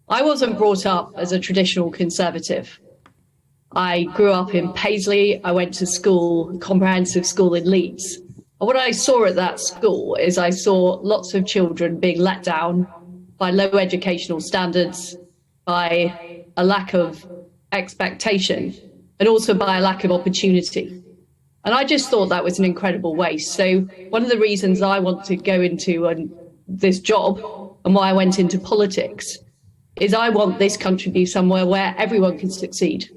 I wasn't brought up as a traditional Conservative. I grew up in Paisley. I went to school, comprehensive school in Leeds. And what I saw at that school is I saw lots of children being let down by low educational standards, by a lack of expectation, and also by a lack of opportunity. And I just thought that was an incredible waste. So one of the reasons I want to go into this job and why I went into politics is I want this country to be somewhere where everyone can succeed,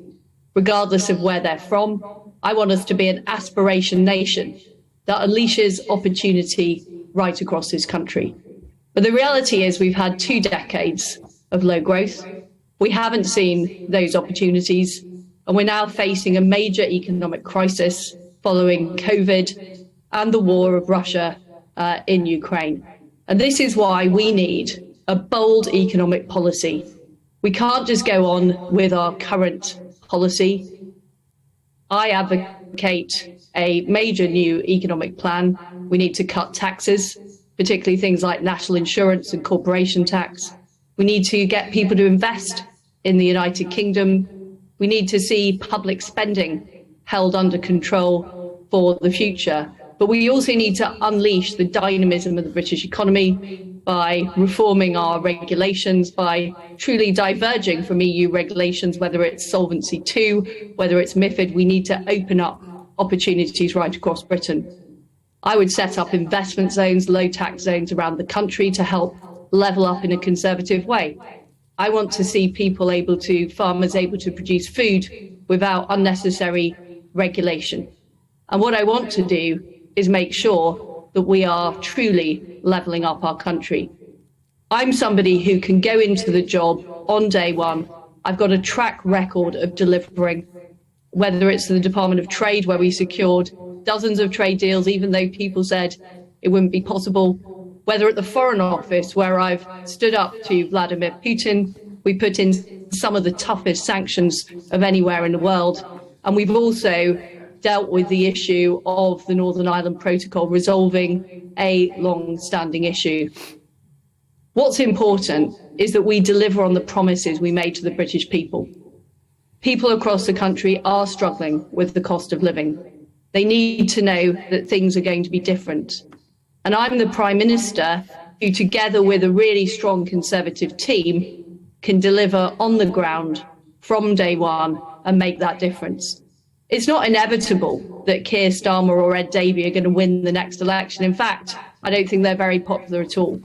regardless of where they're from. I want us to be an aspiration nation that unleashes opportunity right across this country. But the reality is we've had 2 decades of low growth. We haven't seen those opportunities, and we're now facing a major economic crisis following COVID and the war of Russia in Ukraine. And this is why we need a bold economic policy. We can't just go on with our current policy. I advocate a major new economic plan. We need to cut taxes, particularly things like national insurance and corporation tax. We need to get people to invest in the United Kingdom. We need to see public spending held under control for the future. But we also need to unleash the dynamism of the British economy by reforming our regulations, by truly diverging from EU regulations, whether it's Solvency II, whether it's MiFID. We need to open up opportunities right across Britain. I would set up investment zones, low tax zones around the country to help level up in a Conservative way. I want to see farmers able to produce food without unnecessary regulation. And what I want to do is make sure that we are truly levelling up our country. I'm somebody who can go into the job on day one. I've got a track record of delivering, whether it's the Department of Trade, where we secured dozens of trade deals, even though people said it wouldn't be possible, whether at the Foreign Office, where I've stood up to Vladimir Putin. We put in some of the toughest sanctions of anywhere in the world. And we've also dealt with the issue of the Northern Ireland Protocol, resolving a long-standing issue. What's important is that we deliver on the promises we made to the British people. People across the country are struggling with the cost of living. They need to know that things are going to be different. And I'm the Prime Minister who, together with a really strong Conservative team, can deliver on the ground from day one and make that difference. It's not inevitable that Keir Starmer or Ed Davey are going to win the next election. In fact, I don't think they're very popular at all.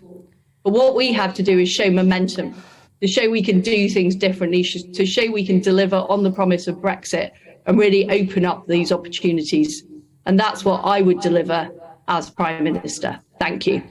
But what we have to do is show momentum, to show we can do things differently, to show we can deliver on the promise of Brexit and really open up these opportunities. And that's what I would deliver as Prime Minister. Thank you.